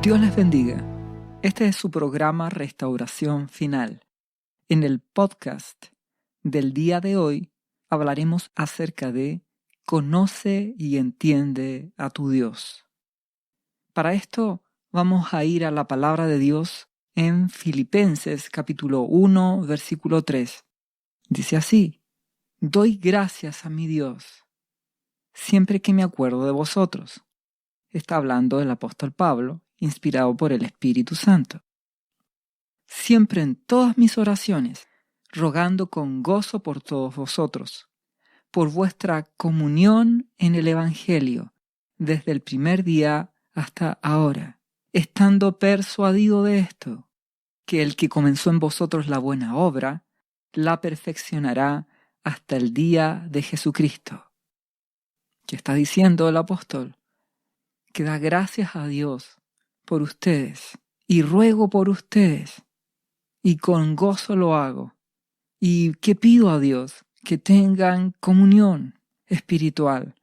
Dios les bendiga. Este es su programa Restauración Final. En el podcast del día de hoy hablaremos acerca de Conoce y entiende a tu Dios. Para esto vamos a ir a la palabra de Dios en Filipenses capítulo 1, versículo 3. Dice así: Doy gracias a mi Dios siempre que me acuerdo de vosotros. Está hablando del apóstol Pablo, inspirado por el Espíritu Santo. Siempre en todas mis oraciones, rogando con gozo por todos vosotros, por vuestra comunión en el Evangelio, desde el primer día hasta ahora, estando persuadido de esto, que el que comenzó en vosotros la buena obra, la perfeccionará hasta el día de Jesucristo. ¿Qué está diciendo el apóstol? Que da gracias a Dios por ustedes y ruego por ustedes y con gozo lo hago y que pido a Dios que tengan comunión espiritual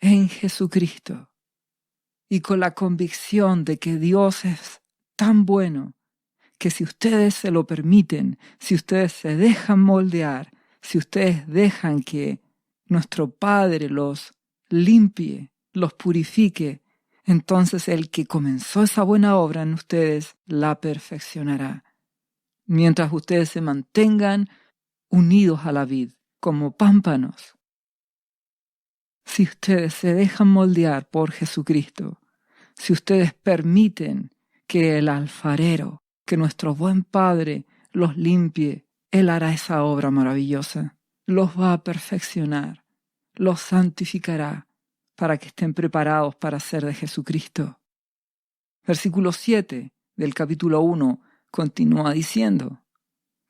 en Jesucristo y con la convicción de que Dios es tan bueno que si ustedes se lo permiten, si ustedes se dejan moldear, si ustedes dejan que nuestro Padre los limpie, los purifique, entonces el que comenzó esa buena obra en ustedes la perfeccionará. Mientras ustedes se mantengan unidos a la vid, como pámpanos. Si ustedes se dejan moldear por Jesucristo, si ustedes permiten que el alfarero, que nuestro buen Padre los limpie, Él hará esa obra maravillosa. Los va a perfeccionar, los santificará, para que estén preparados para ser de Jesucristo. Versículo 7 del capítulo 1 continúa diciendo: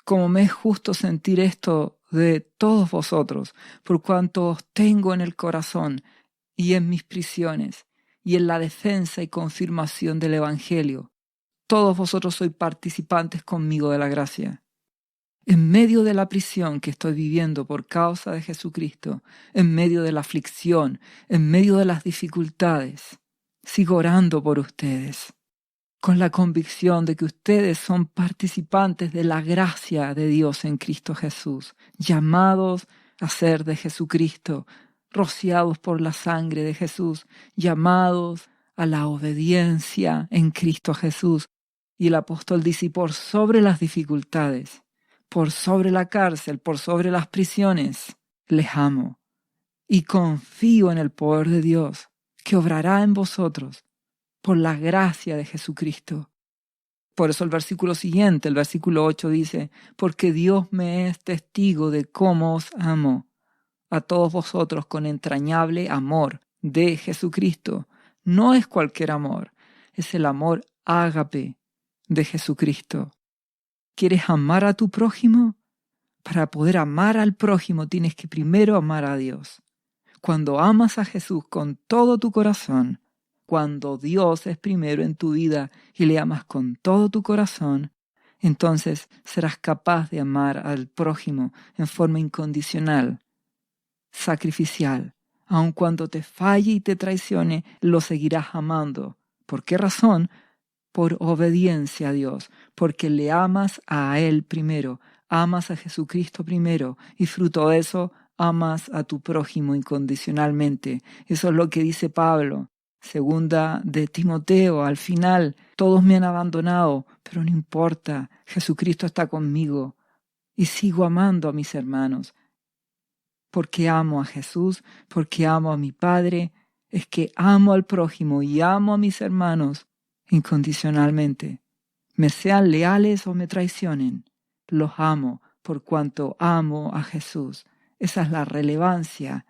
Como me es justo sentir esto de todos vosotros, por cuanto os tengo en el corazón y en mis prisiones, y en la defensa y confirmación del Evangelio. Todos vosotros sois participantes conmigo de la gracia. En medio de la prisión que estoy viviendo por causa de Jesucristo, en medio de la aflicción, en medio de las dificultades, sigo orando por ustedes, con la convicción de que ustedes son participantes de la gracia de Dios en Cristo Jesús, llamados a ser de Jesucristo, rociados por la sangre de Jesús, llamados a la obediencia en Cristo Jesús. Y el apóstol dice: por sobre las dificultades, por sobre la cárcel, por sobre las prisiones, les amo y confío en el poder de Dios que obrará en vosotros por la gracia de Jesucristo. Por eso el versículo siguiente, el versículo 8 dice: porque Dios me es testigo de cómo os amo a todos vosotros con entrañable amor de Jesucristo. No es cualquier amor, es el amor ágape de Jesucristo. ¿Quieres amar a tu prójimo? Para poder amar al prójimo tienes que primero amar a Dios. Cuando amas a Jesús con todo tu corazón, cuando Dios es primero en tu vida y le amas con todo tu corazón, entonces serás capaz de amar al prójimo en forma incondicional, sacrificial. Aun cuando te falle y te traicione, lo seguirás amando. ¿Por qué razón? Por obediencia a Dios, porque le amas a Él primero, amas a Jesucristo primero, y fruto de eso amas a tu prójimo incondicionalmente. Eso es lo que dice Pablo. Segunda de Timoteo, al final: todos me han abandonado, pero no importa, Jesucristo está conmigo y sigo amando a mis hermanos. Porque amo a Jesús, porque amo a mi Padre, es que amo al prójimo y amo a mis hermanos incondicionalmente. Me sean leales o me traicionen, los amo por cuanto amo a Jesús. Esa es la relevancia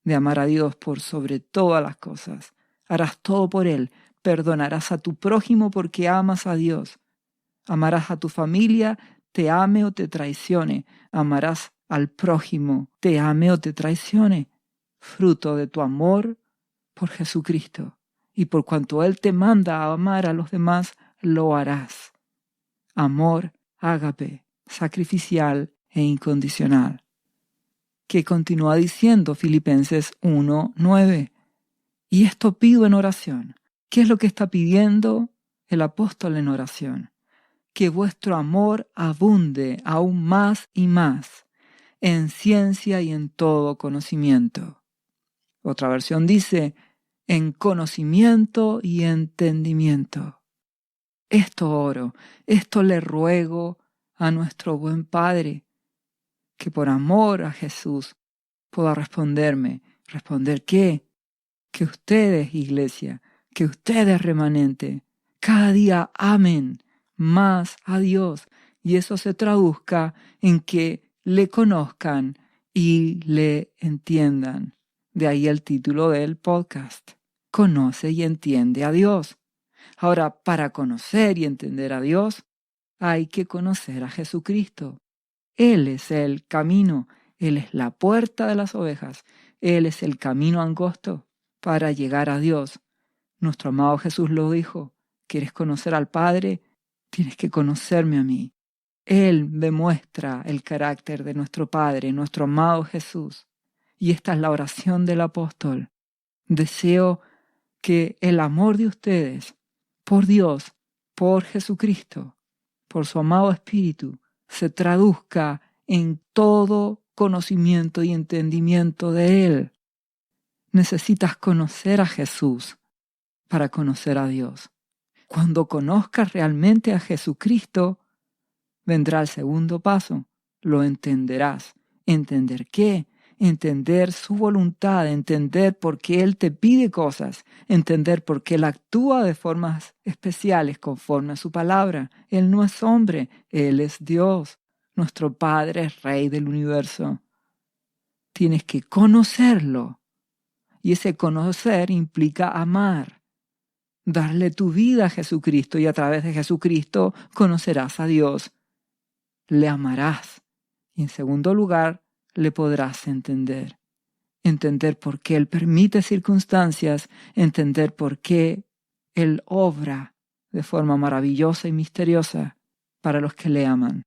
de amar a Dios por sobre todas las cosas. Harás todo por Él, perdonarás a tu prójimo porque amas a Dios. Amarás a tu familia, te ame o te traicione. Amarás al prójimo, te ame o te traicione. Fruto de tu amor por Jesucristo. Y por cuanto Él te manda a amar a los demás, lo harás. Amor ágape, sacrificial e incondicional. Que continúa diciendo Filipenses 1:9. Y esto pido en oración. ¿Qué es lo que está pidiendo el apóstol en oración, que vuestro amor abunde aún más y más en ciencia y en todo conocimiento. Otra versión dice, en conocimiento y entendimiento. Esto oro, esto le ruego a nuestro buen Padre, que por amor a Jesús pueda responderme. ¿Responder qué? Que ustedes, iglesia, que ustedes, remanente, cada día amen más a Dios y eso se traduzca en que le conozcan y le entiendan. De ahí el título del podcast. Conoce y entiende a Dios. Ahora, para conocer y entender a Dios, hay que conocer a Jesucristo. Él es el camino, Él es la puerta de las ovejas, Él es el camino angosto para llegar a Dios. Nuestro amado Jesús lo dijo, ¿quieres conocer al Padre? Tienes que conocerme a mí. Él demuestra el carácter de nuestro Padre, nuestro amado Jesús. Y esta es la oración del apóstol. Deseo que el amor de ustedes por Dios, por Jesucristo, por su amado Espíritu, se traduzca en todo conocimiento y entendimiento de Él. Necesitas conocer a Jesús para conocer a Dios. Cuando conozcas realmente a Jesucristo, vendrá el segundo paso. Lo entenderás. ¿Entender qué? Entender su voluntad, entender por qué Él te pide cosas, entender por qué Él actúa de formas especiales conforme a su palabra. Él no es hombre, Él es Dios. Nuestro Padre es Rey del universo. Tienes que conocerlo. Y ese conocer implica amar. Darle tu vida a Jesucristo y a través de Jesucristo conocerás a Dios. Le amarás. Y en segundo lugar, le podrás entender. Entender por qué Él permite circunstancias, entender por qué Él obra de forma maravillosa y misteriosa para los que le aman.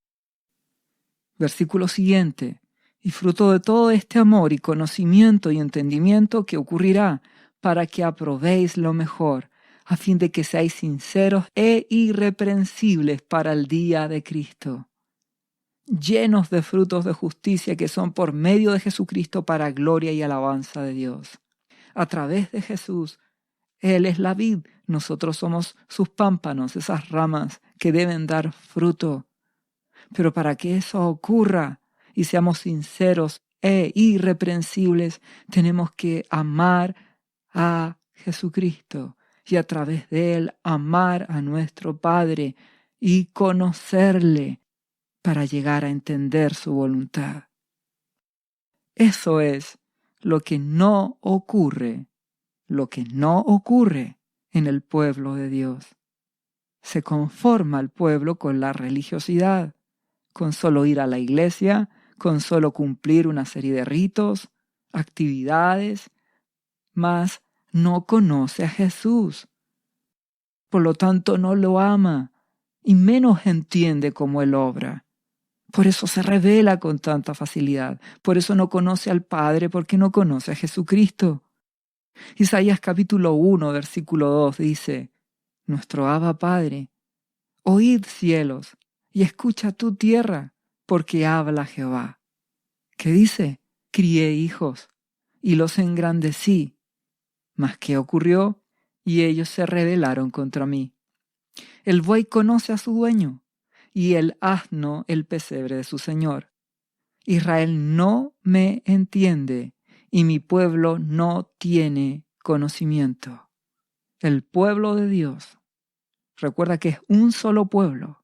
Versículo siguiente. Y fruto de todo este amor y conocimiento y entendimiento que ocurrirá para que aprobéis lo mejor, a fin de que seáis sinceros e irreprensibles para el día de Cristo, llenos de frutos de justicia que son por medio de Jesucristo para gloria y alabanza de Dios. A través de Jesús, Él es la vid, nosotros somos sus pámpanos, esas ramas que deben dar fruto. Pero para que eso ocurra y seamos sinceros e irreprensibles, tenemos que amar a Jesucristo y a través de Él amar a nuestro Padre y conocerle para llegar a entender su voluntad. Eso es lo que no ocurre en el pueblo de Dios. Se conforma el pueblo con la religiosidad, con solo ir a la iglesia, con solo cumplir una serie de ritos, actividades, mas no conoce a Jesús. Por lo tanto, no lo ama y menos entiende cómo Él obra. Por eso se revela con tanta facilidad. Por eso no conoce al Padre, porque no conoce a Jesucristo. Isaías capítulo 1, versículo 2 dice, Nuestro Abba Padre, oíd cielos y escucha tu tierra, porque habla Jehová. ¿Qué dice? Crié hijos y los engrandecí. ¿Mas qué ocurrió? Y ellos se rebelaron contra mí. El buey conoce a su dueño, y el asno el pesebre de su señor. Israel no me entiende, y mi pueblo no tiene conocimiento. El pueblo de Dios. Recuerda que es un solo pueblo.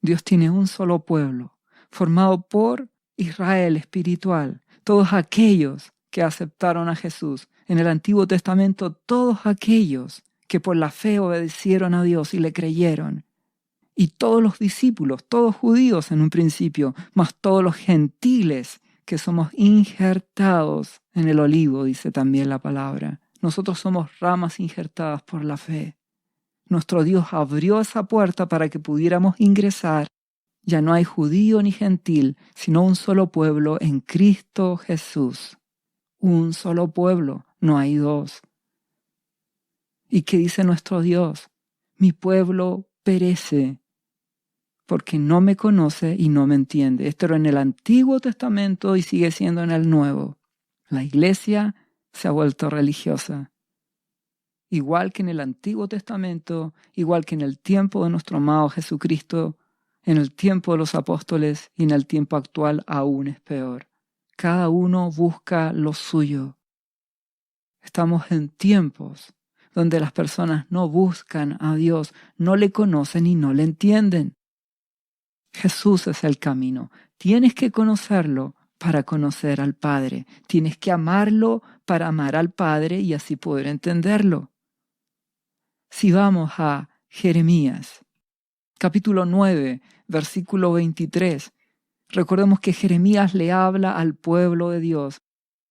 Dios tiene un solo pueblo, formado por Israel espiritual, todos aquellos que aceptaron a Jesús. En el Antiguo Testamento, todos aquellos que por la fe obedecieron a Dios y le creyeron. Y todos los discípulos, todos judíos en un principio, más todos los gentiles que somos injertados en el olivo, dice también la palabra. Nosotros somos ramas injertadas por la fe. Nuestro Dios abrió esa puerta para que pudiéramos ingresar. Ya no hay judío ni gentil, sino un solo pueblo en Cristo Jesús. Un solo pueblo, no hay dos. ¿Y qué dice nuestro Dios? Mi pueblo perece porque no me conoce y no me entiende. Esto era en el Antiguo Testamento y sigue siendo en el Nuevo. La iglesia se ha vuelto religiosa. Igual que en el Antiguo Testamento, igual que en el tiempo de nuestro amado Jesucristo, en el tiempo de los apóstoles y en el tiempo actual aún es peor. Cada uno busca lo suyo. Estamos en tiempos donde las personas no buscan a Dios, no le conocen y no le entienden. Jesús es el camino. Tienes que conocerlo para conocer al Padre. Tienes que amarlo para amar al Padre y así poder entenderlo. Si vamos a Jeremías, capítulo 9, versículo 23, recordemos que Jeremías le habla al pueblo de Dios,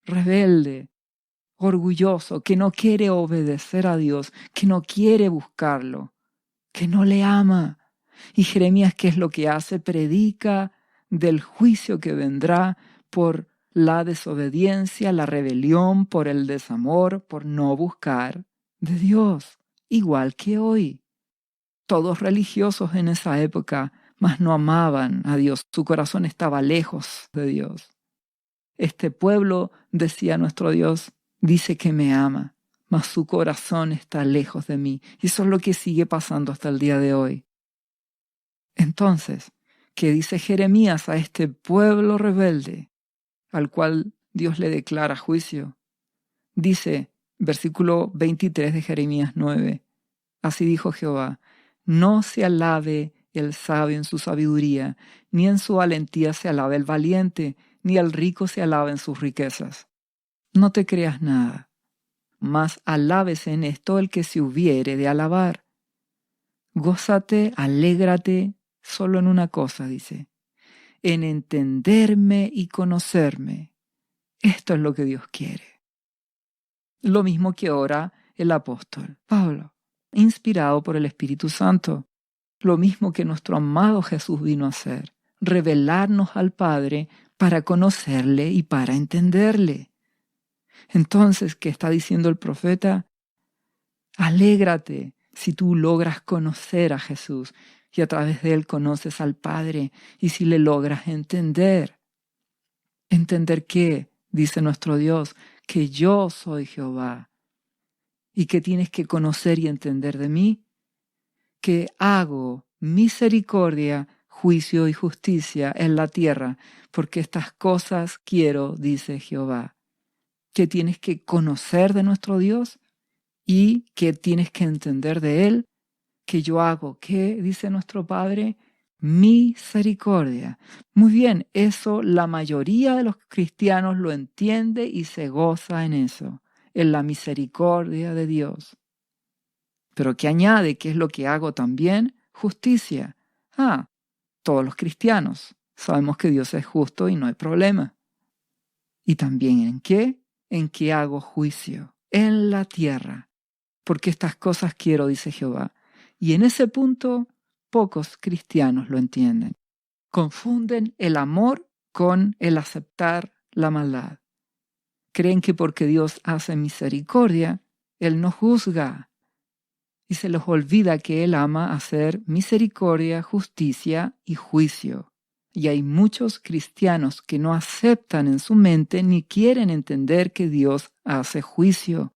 rebelde, orgulloso, que no quiere obedecer a Dios, que no quiere buscarlo, que no le ama. Y Jeremías, ¿qué es lo que hace? Predica del juicio que vendrá por la desobediencia, la rebelión, por el desamor, por no buscar de Dios, igual que hoy. Todos religiosos en esa época, mas no amaban a Dios. Su corazón estaba lejos de Dios. Este pueblo, decía nuestro Dios, dice que me ama, mas su corazón está lejos de mí. Y eso es lo que sigue pasando hasta el día de hoy. Entonces, ¿qué dice Jeremías a este pueblo rebelde al cual Dios le declara juicio? Dice, versículo 23 de Jeremías 9, así dijo Jehová, no se alabe el sabio en su sabiduría, ni en su valentía se alabe el valiente, ni el rico se alabe en sus riquezas. No te creas nada, mas alábese en esto el que se hubiere de alabar. Gózate, alégrate, solo en una cosa, dice, en entenderme y conocerme. Esto es lo que Dios quiere. Lo mismo que ora el apóstol Pablo, inspirado por el Espíritu Santo. Lo mismo que nuestro amado Jesús vino a hacer, revelarnos al Padre para conocerle y para entenderle. Entonces, ¿qué está diciendo el profeta? Alégrate si tú logras conocer a Jesús y a través de él conoces al Padre y si le logras entender. ¿Entender qué? Dice nuestro Dios, que yo soy Jehová. ¿Y qué tienes que conocer y entender de mí? Que hago misericordia, juicio y justicia en la tierra, porque estas cosas quiero, dice Jehová. ¿Qué tienes que conocer de nuestro Dios? ¿Y qué tienes que entender de Él? Que yo hago, ¿qué dice nuestro Padre? Misericordia. Muy bien, eso la mayoría de los cristianos lo entiende y se goza en eso, en la misericordia de Dios. Pero ¿qué añade? ¿Qué es lo que hago también? Justicia. Todos los cristianos sabemos que Dios es justo y no hay problema. ¿Y también en qué? En que hago juicio en la tierra. Porque estas cosas quiero, dice Jehová. Y en ese punto, pocos cristianos lo entienden. Confunden el amor con el aceptar la maldad. Creen que porque Dios hace misericordia, Él no juzga. Y se les olvida que Él ama hacer misericordia, justicia y juicio. Y hay muchos cristianos que no aceptan en su mente ni quieren entender que Dios hace juicio.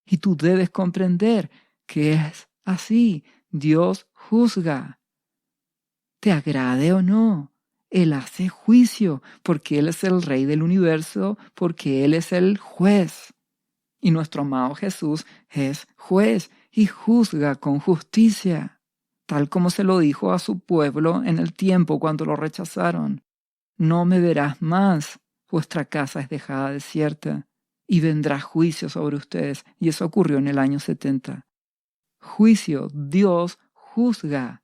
Y tú debes comprender que es así. Dios juzga. Te agrade o no, Él hace juicio porque Él es el Rey del universo, porque Él es el juez. Y nuestro amado Jesús es juez y juzga con justicia, tal como se lo dijo a su pueblo en el tiempo cuando lo rechazaron. No me verás más, vuestra casa es dejada desierta. Y vendrá juicio sobre ustedes. Y eso ocurrió en el año 70. Juicio, Dios juzga.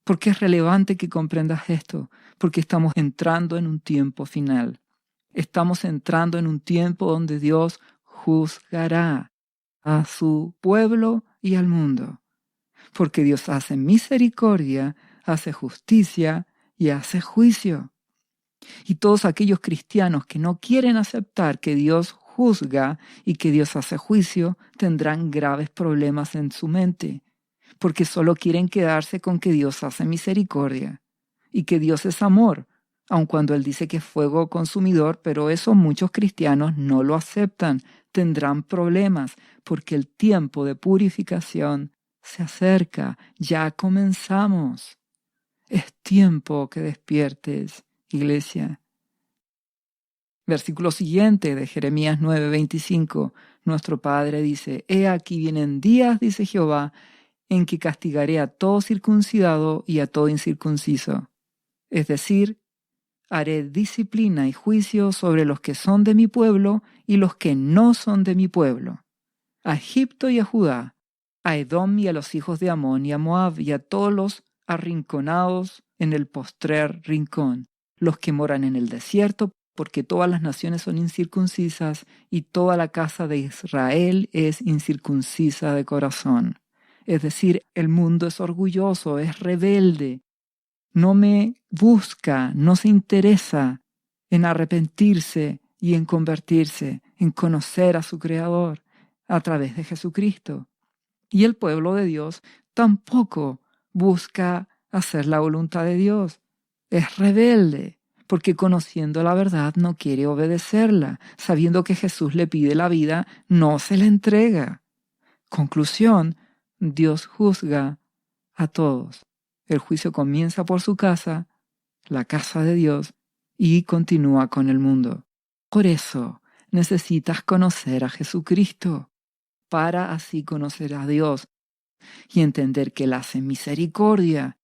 ¿Por qué es relevante que comprendas esto? Porque estamos entrando en un tiempo final. Estamos entrando en un tiempo donde Dios juzgará a su pueblo y al mundo. Porque Dios hace misericordia, hace justicia y hace juicio. Y todos aquellos cristianos que no quieren aceptar que Dios juzga y que Dios hace juicio, tendrán graves problemas en su mente, porque solo quieren quedarse con que Dios hace misericordia y que Dios es amor, aun cuando Él dice que es fuego consumidor, pero eso muchos cristianos no lo aceptan. Tendrán problemas porque el tiempo de purificación se acerca. Ya comenzamos. Es tiempo que despiertes, iglesia. Versículo siguiente de Jeremías 9:25. Nuestro Padre dice: He aquí vienen días, dice Jehová, en que castigaré a todo circuncidado y a todo incircunciso. Es decir, haré disciplina y juicio sobre los que son de mi pueblo y los que no son de mi pueblo. A Egipto y a Judá, a Edom y a los hijos de Amón y a Moab y a todos los arrinconados en el postrer rincón, los que moran en el desierto, porque todas las naciones son incircuncisas y toda la casa de Israel es incircuncisa de corazón. Es decir, el mundo es orgulloso, es rebelde. No me busca, no se interesa en arrepentirse y en convertirse, en conocer a su Creador a través de Jesucristo. Y el pueblo de Dios tampoco busca hacer la voluntad de Dios. Es rebelde, porque conociendo la verdad no quiere obedecerla. Sabiendo que Jesús le pide la vida, no se la entrega. Conclusión: Dios juzga a todos. El juicio comienza por su casa, la casa de Dios, y continúa con el mundo. Por eso necesitas conocer a Jesucristo, para así conocer a Dios y entender que Él hace misericordia.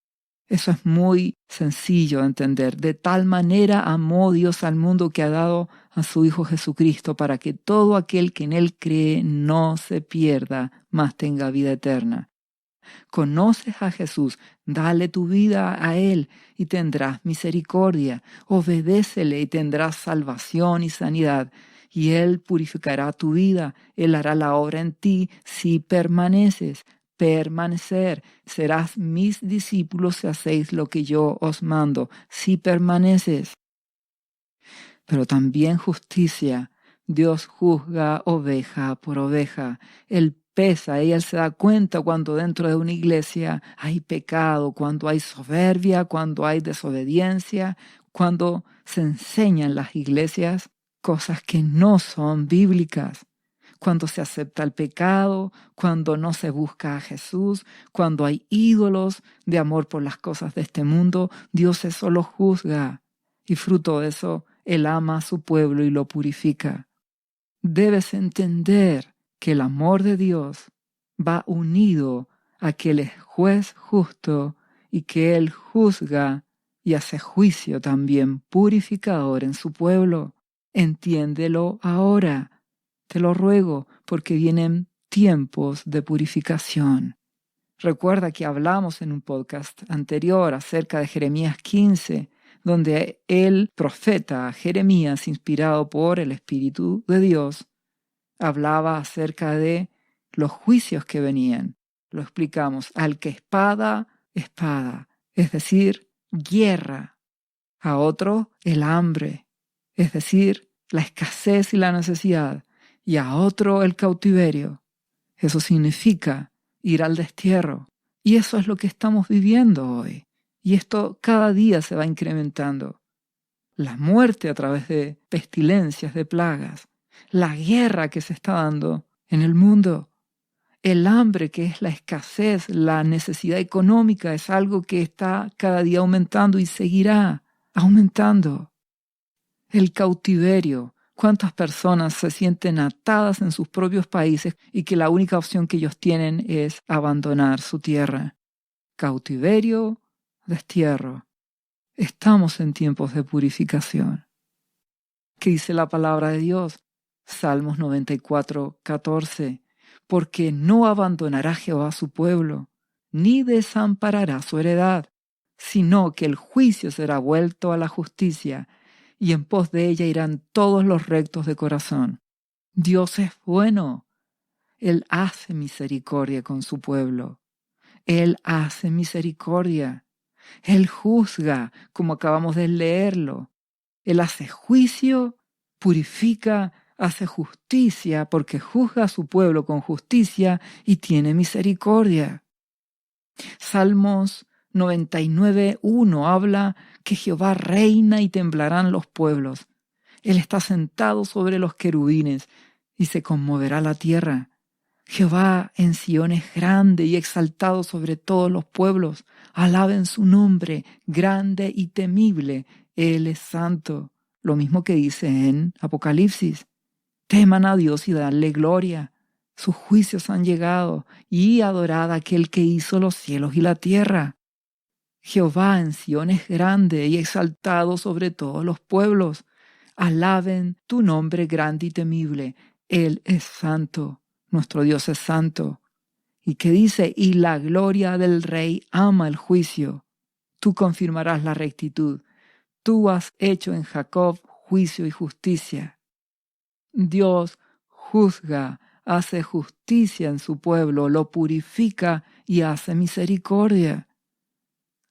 Eso es muy sencillo de entender. De tal manera amó Dios al mundo que ha dado a su Hijo Jesucristo para que todo aquel que en Él cree no se pierda, mas tenga vida eterna. Conoces a Jesús, dale tu vida a Él y tendrás misericordia. Obedécele y tendrás salvación y sanidad. Y Él purificará tu vida. Él hará la obra en ti si permaneces. Permanecer. Serás mis discípulos si hacéis lo que yo os mando, si permaneces. Pero también justicia. Dios juzga oveja por oveja. Él pesa y Él se da cuenta cuando dentro de una iglesia hay pecado, cuando hay soberbia, cuando hay desobediencia, cuando se enseñan en las iglesias cosas que no son bíblicas, cuando se acepta el pecado, cuando no se busca a Jesús, cuando hay ídolos de amor por las cosas de este mundo. Dios eso lo juzga y fruto de eso Él ama a su pueblo y lo purifica. Debes entender que el amor de Dios va unido a que Él es juez justo y que Él juzga y hace juicio también purificador en su pueblo. Entiéndelo ahora, te lo ruego, porque vienen tiempos de purificación. Recuerda que hablamos en un podcast anterior acerca de Jeremías 15, donde el profeta Jeremías, inspirado por el Espíritu de Dios, hablaba acerca de los juicios que venían. Lo explicamos: al que espada, espada, es decir, guerra; a otro el hambre, es decir, la escasez y la necesidad; y a otro el cautiverio. Eso significa ir al destierro. Y eso es lo que estamos viviendo hoy. Y esto cada día se va incrementando. La muerte a través de pestilencias, de plagas. La guerra que se está dando en el mundo. El hambre, que es la escasez, la necesidad económica, es algo que está cada día aumentando y seguirá aumentando. El cautiverio. ¿Cuántas personas se sienten atadas en sus propios países y que la única opción que ellos tienen es abandonar su tierra? Cautiverio, destierro. Estamos en tiempos de purificación. ¿Qué dice la palabra de Dios? Salmos 94:14. Porque no abandonará Jehová a su pueblo, ni desamparará su heredad, sino que el juicio será vuelto a la justicia, y en pos de ella irán todos los rectos de corazón. Dios es bueno. Él hace misericordia con su pueblo. Él hace misericordia. Él juzga, como acabamos de leerlo. Él hace juicio, purifica hace justicia porque juzga a su pueblo con justicia y tiene misericordia. Salmos 99:1 habla que Jehová reina y temblarán los pueblos. Él está sentado sobre los querubines y se conmoverá la tierra. Jehová en Sión es grande y exaltado sobre todos los pueblos. Alaben su nombre, grande y temible. Él es santo. Lo mismo que dice en Apocalipsis. Teman a Dios y danle gloria. Sus juicios han llegado y adorad a aquel que hizo los cielos y la tierra. Jehová en Sión es grande y exaltado sobre todos los pueblos. Alaben tu nombre grande y temible. Él es santo. Nuestro Dios es santo. ¿Y qué dice? Y la gloria del Rey ama el juicio. Tú confirmarás la rectitud. Tú has hecho en Jacob juicio y justicia. Dios juzga, hace justicia en su pueblo, lo purifica y hace misericordia.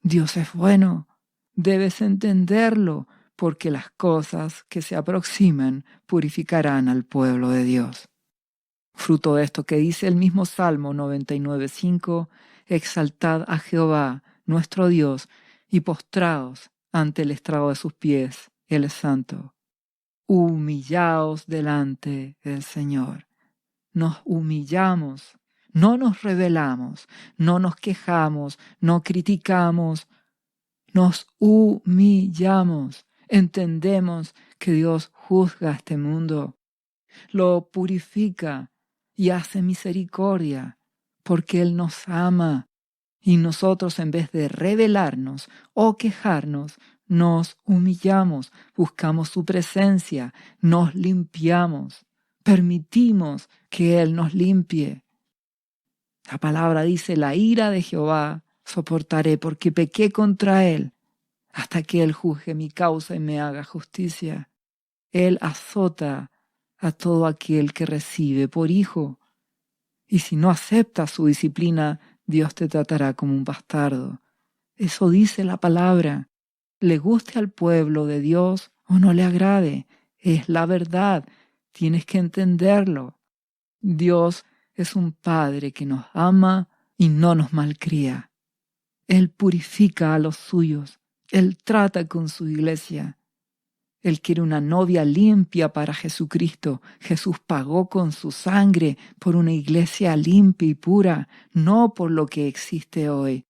Dios es bueno. Debes entenderlo, porque las cosas que se aproximan purificarán al pueblo de Dios. Fruto de esto que dice el mismo Salmo 99:5, exaltad a Jehová, nuestro Dios, y postraos ante el estrado de sus pies, Él es santo. Humillaos delante del Señor. Nos humillamos, no nos rebelamos, no nos quejamos, no criticamos, nos humillamos. Entendemos que Dios juzga este mundo, lo purifica y hace misericordia, porque Él nos ama. Y nosotros, en vez de rebelarnos o quejarnos, nos humillamos, buscamos su presencia, nos limpiamos, permitimos que Él nos limpie. La palabra dice, la ira de Jehová soportaré porque pequé contra Él, hasta que Él juzgue mi causa y me haga justicia. Él azota a todo aquel que recibe por hijo. Y si no aceptas su disciplina, Dios te tratará como un bastardo. Eso dice la palabra. Le guste al pueblo de Dios o no le agrade. Es la verdad. Tienes que entenderlo. Dios es un Padre que nos ama y no nos malcría. Él purifica a los suyos. Él trata con su iglesia. Él quiere una novia limpia para Jesucristo. Jesús pagó con su sangre por una iglesia limpia y pura, no por lo que existe hoy.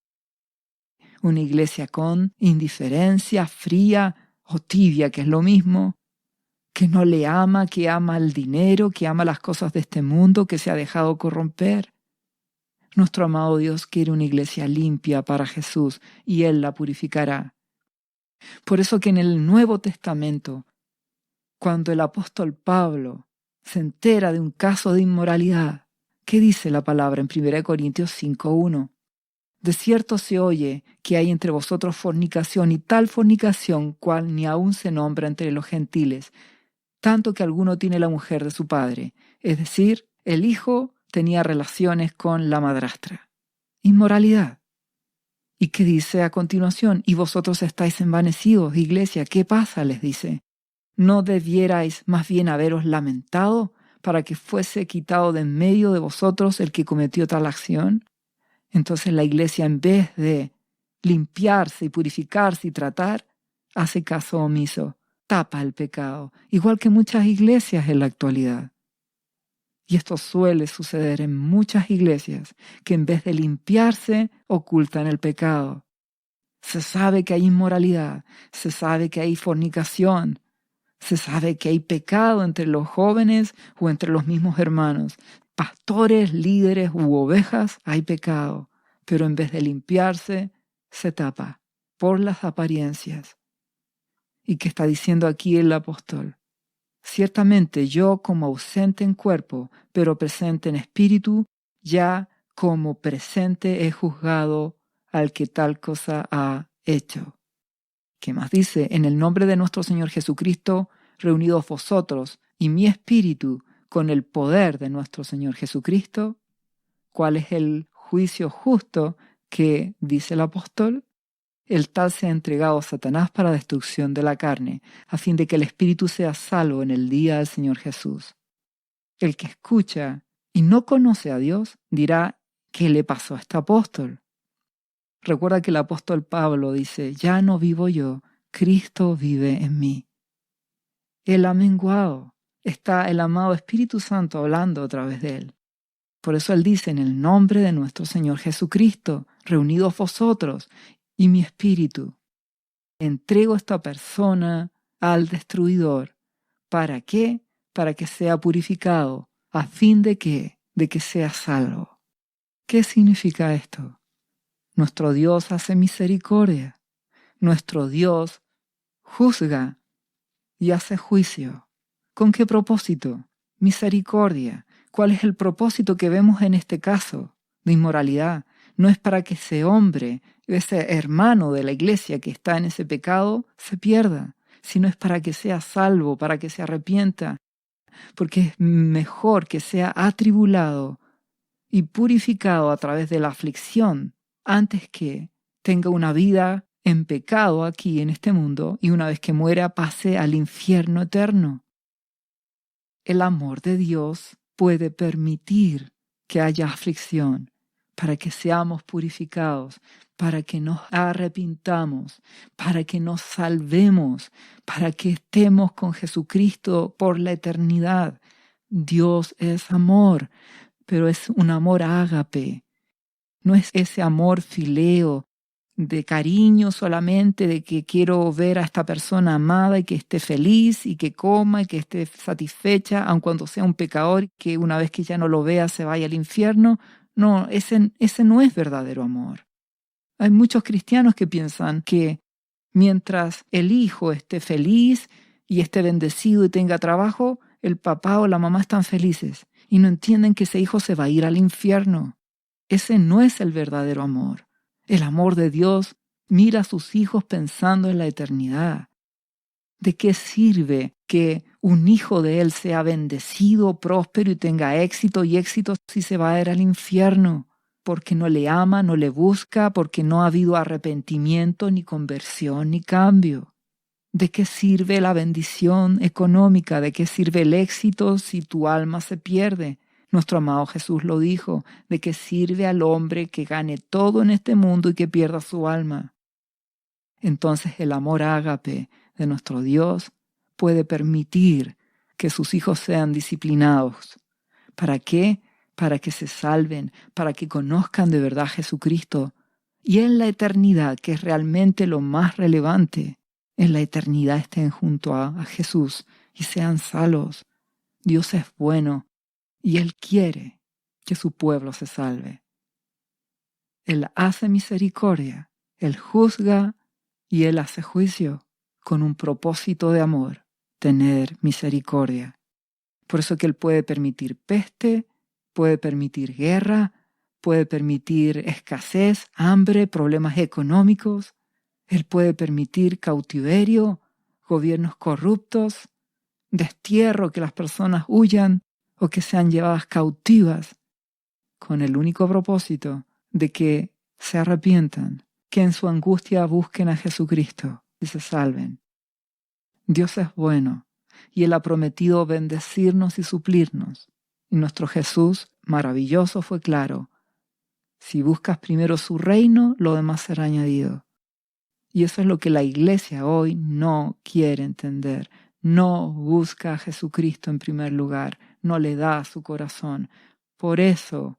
Una iglesia con indiferencia, fría o tibia, que es lo mismo, que no le ama, que ama el dinero, que ama las cosas de este mundo, que se ha dejado corromper. Nuestro amado Dios quiere una iglesia limpia para Jesús y Él la purificará. Por eso que en el Nuevo Testamento, cuando el apóstol Pablo se entera de un caso de inmoralidad, ¿qué dice la palabra en 1 Corintios 5:1? De cierto se oye que hay entre vosotros fornicación y tal fornicación cual ni aun se nombra entre los gentiles, tanto que alguno tiene la mujer de su padre, es decir, el hijo tenía relaciones con la madrastra. Inmoralidad. ¿Y qué dice a continuación? Y vosotros estáis envanecidos, iglesia. ¿Qué pasa? Les dice. ¿No debierais más bien haberos lamentado para que fuese quitado de en medio de vosotros el que cometió tal acción? Entonces la iglesia, en vez de limpiarse y purificarse y tratar, hace caso omiso, tapa el pecado, igual que muchas iglesias en la actualidad. Y esto suele suceder en muchas iglesias que en vez de limpiarse, ocultan el pecado. Se sabe que hay inmoralidad, se sabe que hay fornicación, se sabe que hay pecado entre los jóvenes o entre los mismos hermanos. Pastores, líderes u ovejas, hay pecado, pero en vez de limpiarse, se tapa por las apariencias. ¿Y qué está diciendo aquí el apóstol? Ciertamente yo, como ausente en cuerpo, pero presente en espíritu, ya como presente he juzgado al que tal cosa ha hecho. ¿Qué más dice? En el nombre de nuestro Señor Jesucristo, reunidos vosotros y mi espíritu con el poder de nuestro Señor Jesucristo. ¿Cuál es el juicio justo que dice el apóstol? el tal sea entregado a Satanás para destrucción de la carne, a fin de que el espíritu sea salvo en el día del Señor Jesús. El que escucha y no conoce a Dios dirá, ¿qué le pasó a este apóstol? Recuerda que el apóstol Pablo dice, ya no vivo yo, Cristo vive en mí. Él ha menguado, está el amado Espíritu Santo hablando a través de él. Por eso él dice, en el nombre de nuestro Señor Jesucristo, reunidos vosotros y mi espíritu, entrego a esta persona al destruidor. ¿Para qué? Para que sea purificado, a fin de que sea salvo. ¿Qué significa esto? Nuestro Dios hace misericordia. Nuestro Dios juzga y hace juicio. ¿Con qué propósito? Misericordia. ¿Cuál es el propósito que vemos en este caso de inmoralidad? No es para que ese hombre, ese hermano de la iglesia que está en ese pecado, se pierda, sino es para que sea salvo, para que se arrepienta, porque es mejor que sea atribulado y purificado a través de la aflicción antes que tenga una vida en pecado aquí en este mundo y una vez que muera pase al infierno eterno. El amor de Dios puede permitir que haya aflicción para que seamos purificados, para que nos arrepintamos, para que nos salvemos, para que estemos con Jesucristo por la eternidad. Dios es amor, pero es un amor ágape. No es ese amor fileo, de cariño solamente, de que quiero ver a esta persona amada y que esté feliz y que coma y que esté satisfecha, aun cuando sea un pecador, que una vez que ya no lo vea se vaya al infierno. No, ese no es verdadero amor. Hay muchos cristianos que piensan que mientras el hijo esté feliz y esté bendecido y tenga trabajo, el papá o la mamá están felices y no entienden que ese hijo se va a ir al infierno. Ese no es el verdadero amor. El amor de Dios mira a sus hijos pensando en la eternidad. ¿De qué sirve que un hijo de él sea bendecido, próspero y tenga éxito si se va a ir al infierno? Porque no le ama, no le busca, porque no ha habido arrepentimiento, ni conversión, ni cambio. ¿De qué sirve la bendición económica? ¿De qué sirve el éxito si tu alma se pierde? Nuestro amado Jesús lo dijo, ¿de qué sirve al hombre que gane todo en este mundo y que pierda su alma? Entonces el amor ágape de nuestro Dios puede permitir que sus hijos sean disciplinados. ¿Para qué? Para que se salven, para que conozcan de verdad a Jesucristo. Y en la eternidad, que es realmente lo más relevante, en la eternidad estén junto a Jesús y sean salvos. Dios es bueno. Y Él quiere que su pueblo se salve. Él hace misericordia, Él juzga y Él hace juicio con un propósito de amor, tener misericordia. Por eso que Él puede permitir peste, puede permitir guerra, puede permitir escasez, hambre, problemas económicos. Él puede permitir cautiverio, gobiernos corruptos, destierro, que las personas huyan o que sean llevadas cautivas, con el único propósito de que se arrepientan, que en su angustia busquen a Jesucristo y se salven. Dios es bueno y Él ha prometido bendecirnos y suplirnos. Y nuestro Jesús maravilloso fue claro: si buscas primero su reino, lo demás será añadido. Y eso es lo que la iglesia hoy no quiere entender. No busca a Jesucristo en primer lugar, no le da su corazón. Por eso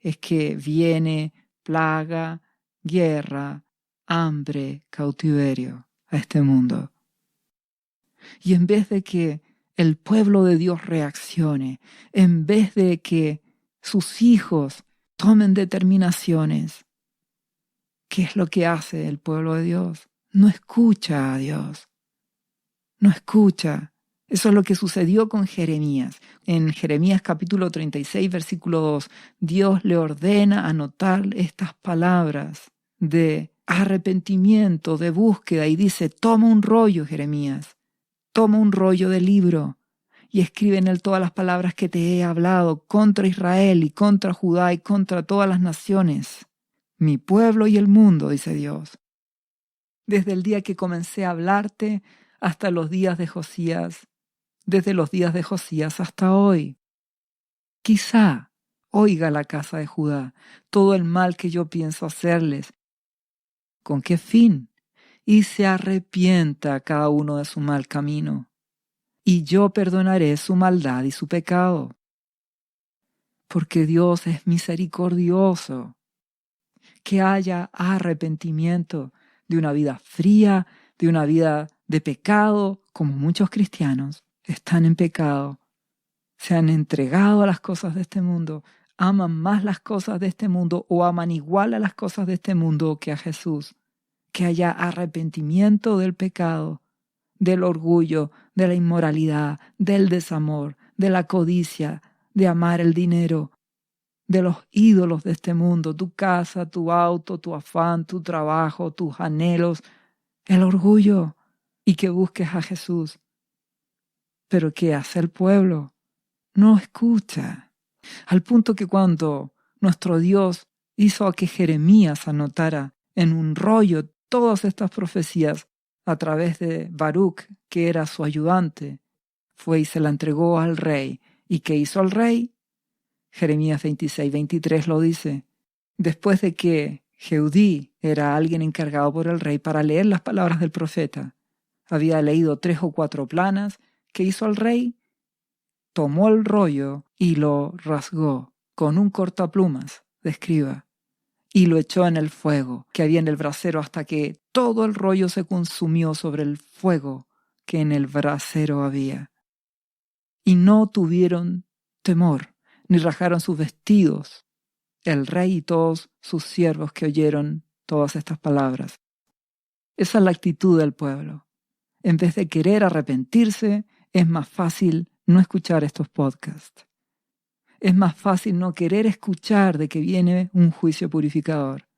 es que viene plaga, guerra, hambre, cautiverio a este mundo. Y en vez de que el pueblo de Dios reaccione, en vez de que sus hijos tomen determinaciones, ¿qué es lo que hace el pueblo de Dios? No escucha a Dios. No escucha. Eso es lo que sucedió con Jeremías. En Jeremías capítulo 36, versículo 2, Dios le ordena anotar estas palabras de arrepentimiento, de búsqueda, y dice: toma un rollo, Jeremías, toma un rollo de libro y escribe en él todas las palabras que te he hablado contra Israel y contra Judá y contra todas las naciones, mi pueblo y el mundo, dice Dios. desde el día que comencé a hablarte hasta los días de Josías, desde los días de Josías hasta hoy. Quizá oiga la casa de Judá todo el mal que yo pienso hacerles. ¿Con qué fin? Y se arrepienta cada uno de su mal camino, y yo perdonaré su maldad y su pecado. Porque Dios es misericordioso. Que haya arrepentimiento de una vida fría, de una vida de pecado, como muchos cristianos están en pecado, se han entregado a las cosas de este mundo, aman más las cosas de este mundo o aman igual a las cosas de este mundo que a Jesús. Que haya arrepentimiento del pecado, del orgullo, de la inmoralidad, del desamor, de la codicia, de amar el dinero, de los ídolos de este mundo, tu casa, tu auto, tu afán, tu trabajo, tus anhelos, el orgullo, y que busques a Jesús. Pero ¿qué hace el pueblo? No escucha. Al punto que cuando nuestro Dios hizo a que Jeremías anotara en un rollo todas estas profecías a través de Baruch, que era su ayudante, fue y se la entregó al rey. ¿Y qué hizo el rey? Jeremías 26:23 lo dice. Después de que Jehudí era alguien encargado por el rey para leer las palabras del profeta, había leído 3 o 4 planas, ¿qué hizo el rey? Tomó el rollo y lo rasgó con un cortaplumas de escriba y lo echó en el fuego que había en el brasero hasta que todo el rollo se consumió sobre el fuego que en el brasero había. Y no tuvieron temor, ni rajaron sus vestidos, el rey y todos sus siervos que oyeron todas estas palabras. Esa es la actitud del pueblo. En vez de querer arrepentirse, es más fácil no escuchar estos podcasts. Es más fácil no querer escuchar de que viene un juicio purificador.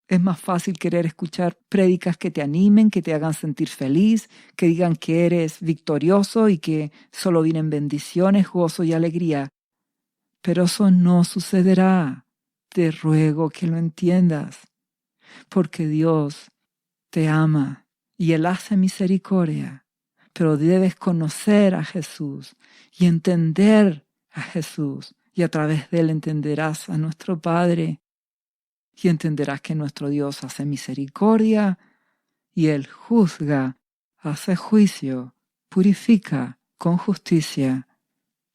Es más fácil querer escuchar prédicas que te animen, que te hagan sentir feliz, que digan que eres victorioso y que solo vienen bendiciones, gozo y alegría. Pero eso no sucederá. Te ruego que lo entiendas, porque Dios te ama y Él hace misericordia. Pero debes conocer a Jesús y entender a Jesús, y a través de Él entenderás a nuestro Padre y entenderás que nuestro Dios hace misericordia y Él juzga, hace juicio, purifica con justicia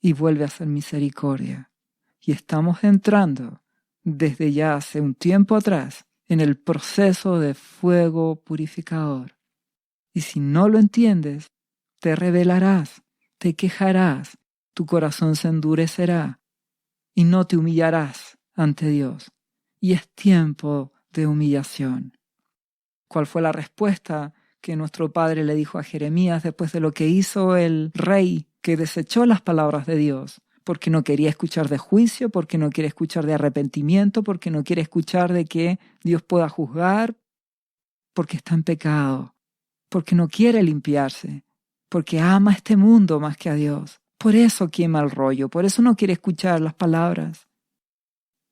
y vuelve a hacer misericordia. Y estamos entrando desde ya hace un tiempo atrás en el proceso de fuego purificador. Y si no lo entiendes, te rebelarás, te quejarás, tu corazón se endurecerá y no te humillarás ante Dios. Y es tiempo de humillación. ¿Cuál fue la respuesta que nuestro padre le dijo a Jeremías después de lo que hizo el rey que desechó las palabras de Dios? Porque no quería escuchar de juicio, porque no quiere escuchar de arrepentimiento, porque no quiere escuchar de que Dios pueda juzgar, porque está en pecado, porque no quiere limpiarse, porque ama este mundo más que a Dios. Por eso quema el rollo, por eso no quiere escuchar las palabras.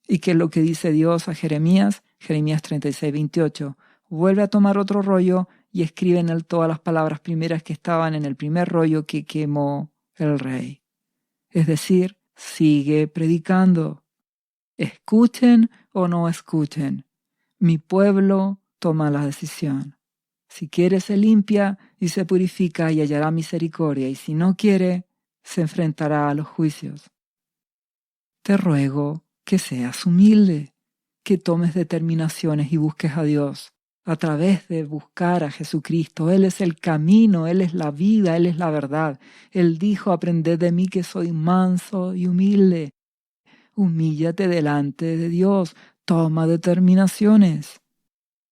¿Y qué es lo que dice Dios a Jeremías? Jeremías 36:28. Vuelve a tomar otro rollo y escribe en él todas las palabras primeras que estaban en el primer rollo que quemó el rey. Es decir, sigue predicando. Escuchen o no escuchen. Mi pueblo toma la decisión. Si quiere se limpia y se purifica y hallará misericordia, y si no quiere, se enfrentará a los juicios. Te ruego que seas humilde, que tomes determinaciones y busques a Dios a través de buscar a Jesucristo. Él es el camino, Él es la vida, Él es la verdad. Él dijo, aprended de mí que soy manso y humilde. Humíllate delante de Dios, toma determinaciones.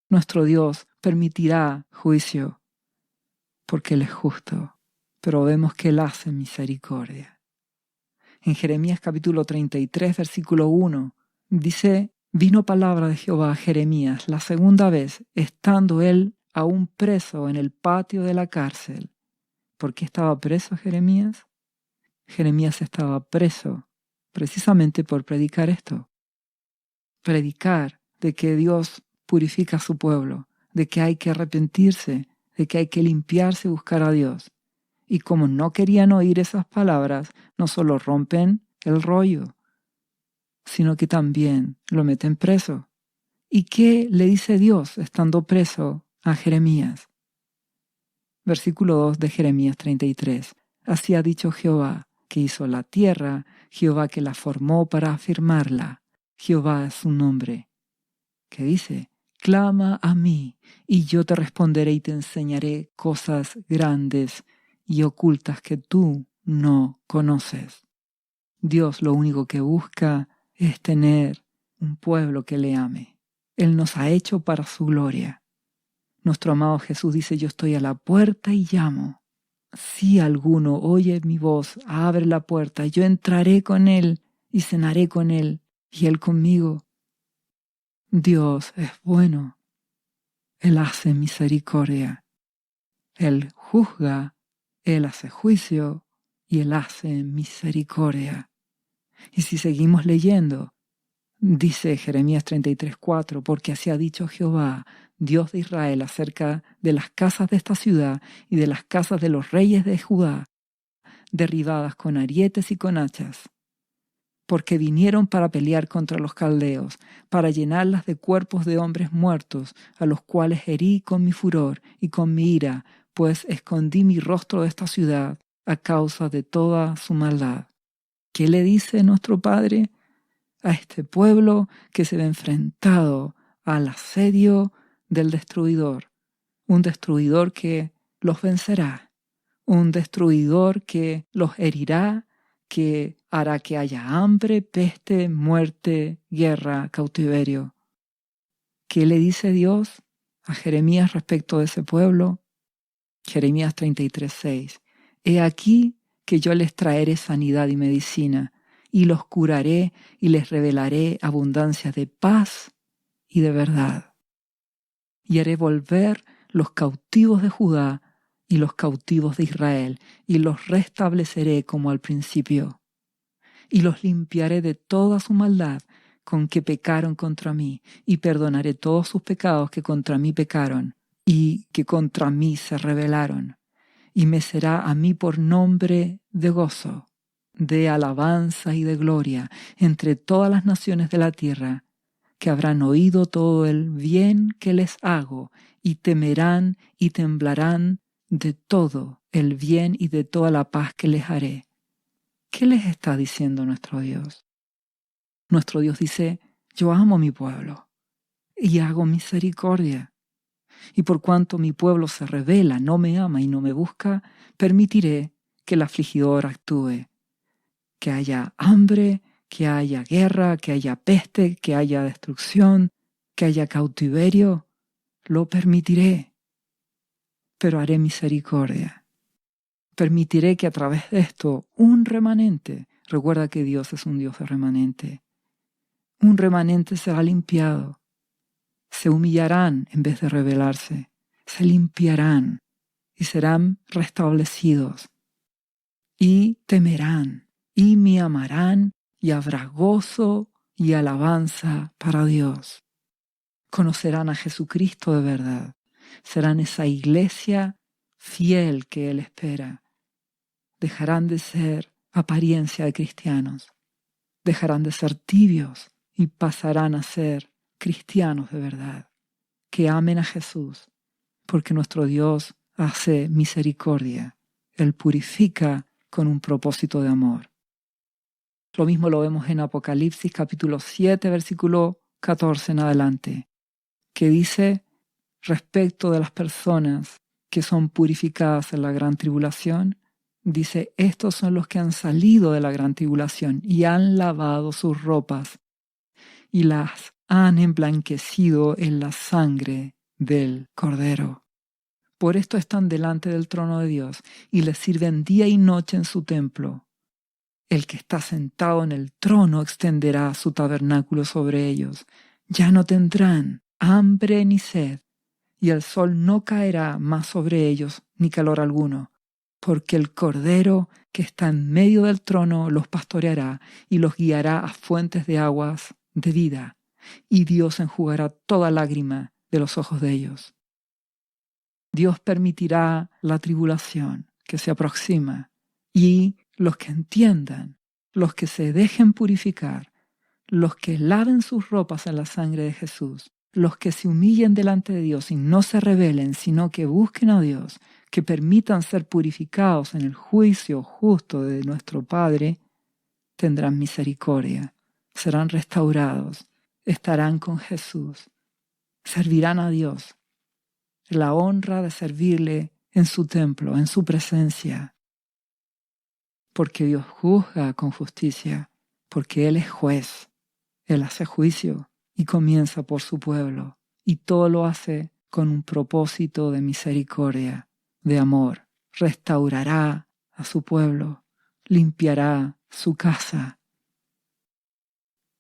Nuestro Dios permitirá juicio, porque Él es justo, pero vemos que Él hace misericordia. En Jeremías capítulo 33, versículo 1, dice, vino palabra de Jehová a Jeremías la segunda vez, estando él aún preso en el patio de la cárcel. ¿Por qué estaba preso Jeremías? Jeremías estaba preso precisamente por predicar esto. Predicar de que Dios purifica a su pueblo, de que hay que arrepentirse, de que hay que limpiarse y buscar a Dios. Y como no querían oír esas palabras, no solo rompen el rollo, sino que también lo meten preso. ¿Y qué le dice Dios estando preso a Jeremías? Versículo 2 de Jeremías 33. Así ha dicho Jehová, que hizo la tierra, Jehová que la formó para afirmarla. Jehová es su nombre. ¿Qué dice? Clama a mí, y yo te responderé y te enseñaré cosas grandes y ocultas que tú no conoces. Dios lo único que busca es tener un pueblo que le ame. Él nos ha hecho para su gloria. Nuestro amado Jesús dice, yo estoy a la puerta y llamo. Si alguno oye mi voz, abre la puerta, yo entraré con él y cenaré con él y él conmigo. Dios es bueno. Él hace misericordia. Él juzga, Él hace juicio y Él hace misericordia. Y si seguimos leyendo, dice Jeremías 33:4, porque así ha dicho Jehová, Dios de Israel, acerca de las casas de esta ciudad y de las casas de los reyes de Judá, derribadas con arietes y con hachas, porque vinieron para pelear contra los caldeos, para llenarlas de cuerpos de hombres muertos, a los cuales herí con mi furor y con mi ira, pues escondí mi rostro de esta ciudad a causa de toda su maldad. ¿Qué le dice nuestro Padre a este pueblo que se ve enfrentado al asedio del destruidor? Un destruidor que los vencerá, un destruidor que los herirá, que hará que haya hambre, peste, muerte, guerra, cautiverio. ¿Qué le dice Dios a Jeremías respecto de ese pueblo? Jeremías 33:6. He aquí que yo les traeré sanidad y medicina, y los curaré y les revelaré abundancia de paz y de verdad. Y haré volver los cautivos de Judá y los cautivos de Israel, y los restableceré como al principio. Y los limpiaré de toda su maldad con que pecaron contra mí, y perdonaré todos sus pecados que contra mí pecaron, y que contra mí se rebelaron. Y me será a mí por nombre de gozo, de alabanza y de gloria entre todas las naciones de la tierra, que habrán oído todo el bien que les hago, y temerán y temblarán de todo el bien y de toda la paz que les haré. ¿Qué les está diciendo nuestro Dios? Nuestro Dios dice, yo amo a mi pueblo y hago misericordia. Y por cuanto mi pueblo se rebela, no me ama y no me busca, permitiré que el afligidor actúe, que haya hambre, que haya guerra, que haya peste, que haya destrucción, que haya cautiverio. Lo permitiré, pero haré misericordia. Permitiré que a través de esto un remanente, recuerda que Dios es un Dios de remanente, un remanente será limpiado. Se humillarán en vez de rebelarse, se limpiarán y serán restablecidos. Y temerán y me amarán y habrá gozo y alabanza para Dios. Conocerán a Jesucristo de verdad. Serán esa iglesia fiel que Él espera. Dejarán de ser apariencia de cristianos. Dejarán de ser tibios y pasarán a ser cristianos de verdad. Que amen a Jesús, porque nuestro Dios hace misericordia. Él purifica con un propósito de amor. Lo mismo lo vemos en Apocalipsis capítulo 7, versículo 14 en adelante, que dice respecto de las personas que son purificadas en la gran tribulación, dice, estos son los que han salido de la gran tribulación y han lavado sus ropas y las han emblanquecido en la sangre del Cordero. Por esto están delante del trono de Dios y les sirven día y noche en su templo. El que está sentado en el trono extenderá su tabernáculo sobre ellos. Ya no tendrán hambre ni sed, y el sol no caerá más sobre ellos, ni calor alguno, porque el Cordero que está en medio del trono los pastoreará y los guiará a fuentes de aguas de vida, y Dios enjugará toda lágrima de los ojos de ellos. Dios permitirá la tribulación que se aproxima y los que entiendan, los que se dejen purificar, los que laven sus ropas en la sangre de Jesús, los que se humillen delante de Dios y no se rebelen, sino que busquen a Dios, que permitan ser purificados en el juicio justo de nuestro Padre, tendrán misericordia, serán restaurados, estarán con Jesús, servirán a Dios, la honra de servirle en su templo, en su presencia, porque Dios juzga con justicia, porque Él es juez, Él hace juicio y comienza por su pueblo, y todo lo hace con un propósito de misericordia, de amor. Restaurará a su pueblo, limpiará su casa.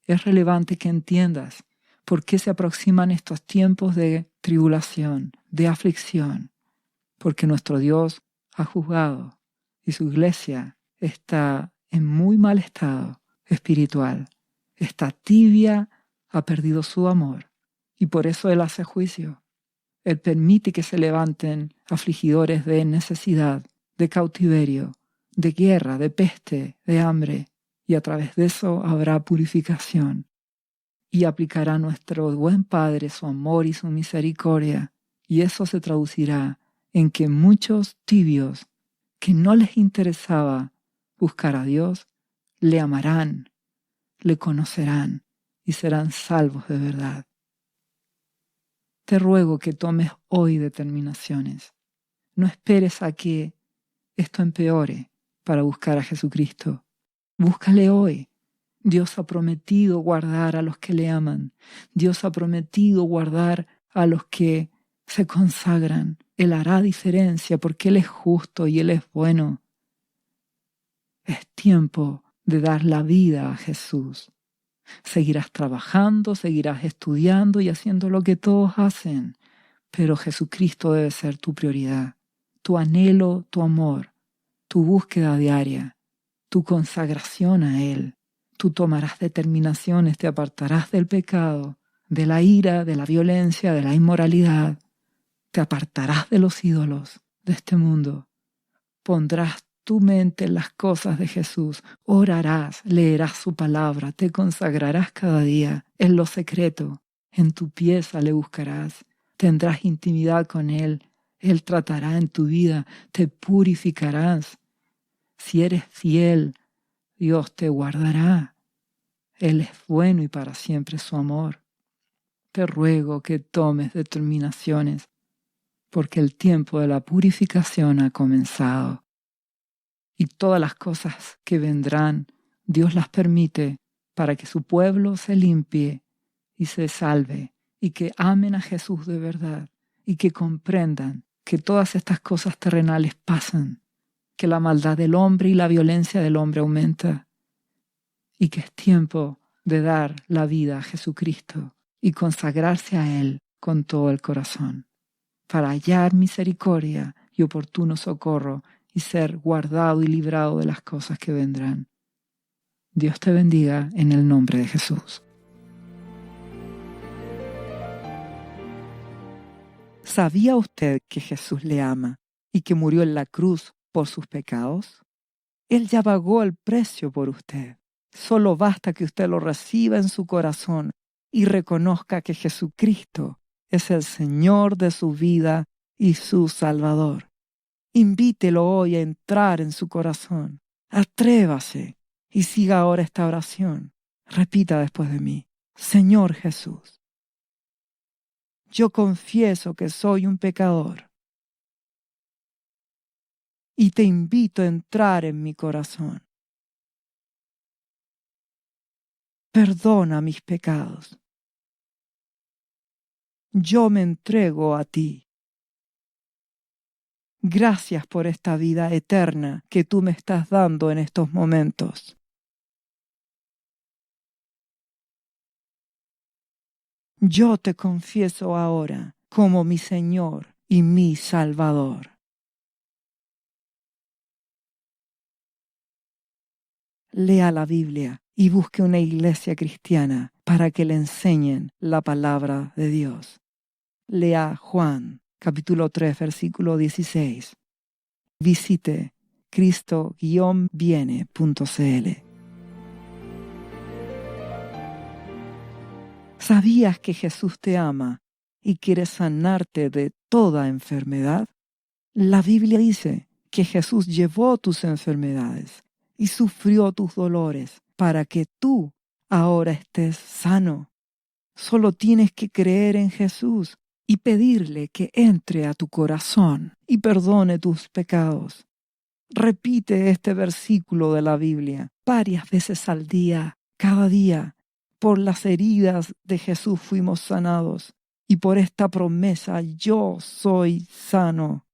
Es relevante que entiendas por qué se aproximan estos tiempos de tribulación, de aflicción, porque nuestro Dios ha juzgado y su iglesia está en muy mal estado espiritual, está tibia, ha perdido su amor y por eso Él hace juicio. Él permite que se levanten afligidores de necesidad, de cautiverio, de guerra, de peste, de hambre, y a través de eso habrá purificación. Y aplicará nuestro buen Padre su amor y su misericordia, y eso se traducirá en que muchos tibios que no les interesaba buscar a Dios, le amarán, le conocerán y serán salvos de verdad. Te ruego que tomes hoy determinaciones. No esperes a que esto empeore para buscar a Jesucristo. Búscale hoy. Dios ha prometido guardar a los que le aman. Dios ha prometido guardar a los que se consagran. Él hará diferencia porque Él es justo y Él es bueno. Es tiempo de dar la vida a Jesús. Seguirás trabajando, seguirás estudiando y haciendo lo que todos hacen, pero Jesucristo debe ser tu prioridad, tu anhelo, tu amor, tu búsqueda diaria, tu consagración a Él. Tú tomarás determinaciones, te apartarás del pecado, de la ira, de la violencia, de la inmoralidad. Te apartarás de los ídolos de este mundo. Pondrás tu mente en las cosas de Jesús, orarás, leerás su palabra, te consagrarás cada día en lo secreto, en tu pieza le buscarás, tendrás intimidad con Él, Él tratará en tu vida, te purificarás. Si eres fiel, Dios te guardará. Él es bueno y para siempre su amor. Te ruego que tomes determinaciones, porque el tiempo de la purificación ha comenzado. Y todas las cosas que vendrán, Dios las permite para que su pueblo se limpie y se salve, y que amen a Jesús de verdad, y que comprendan que todas estas cosas terrenales pasan, que la maldad del hombre y la violencia del hombre aumenta, y que es tiempo de dar la vida a Jesucristo y consagrarse a Él con todo el corazón, para hallar misericordia y oportuno socorro y ser guardado y librado de las cosas que vendrán. Dios te bendiga en el nombre de Jesús. ¿Sabía usted que Jesús le ama y que murió en la cruz por sus pecados? Él ya pagó el precio por usted. Solo basta que usted lo reciba en su corazón y reconozca que Jesucristo es el Señor de su vida y su Salvador. Invítelo hoy a entrar en su corazón. Atrévase y siga ahora esta oración. Repita después de mí: Señor Jesús, yo confieso que soy un pecador y te invito a entrar en mi corazón. Perdona mis pecados. Yo me entrego a ti. Gracias por esta vida eterna que tú me estás dando en estos momentos. Yo te confieso ahora como mi Señor y mi Salvador. Lea la Biblia y busque una iglesia cristiana para que le enseñen la palabra de Dios. Lea Juan, capítulo 3, versículo 16. Visite cristo-viene.cl. ¿Sabías que Jesús te ama y quiere sanarte de toda enfermedad? La Biblia dice que Jesús llevó tus enfermedades y sufrió tus dolores para que tú ahora estés sano. Solo tienes que creer en Jesús y pedirle que entre a tu corazón y perdone tus pecados. Repite este versículo de la Biblia varias veces al día, cada día. Por las heridas de Jesús fuimos sanados y por esta promesa yo soy sano.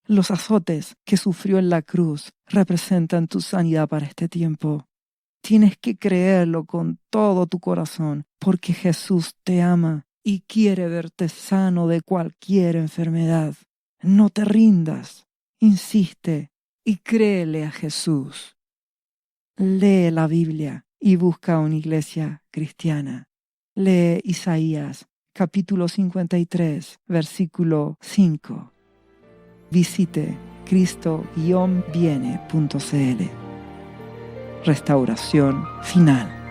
Los azotes que sufrió en la cruz representan tu sanidad para este tiempo. Tienes que creerlo con todo tu corazón porque Jesús te ama y quiere verte sano de cualquier enfermedad. No te rindas, insiste y créele a Jesús. Lee la Biblia y busca una iglesia cristiana. Lee Isaías, capítulo 53, versículo 5. Visite cristo-viene.cl. Restauración final.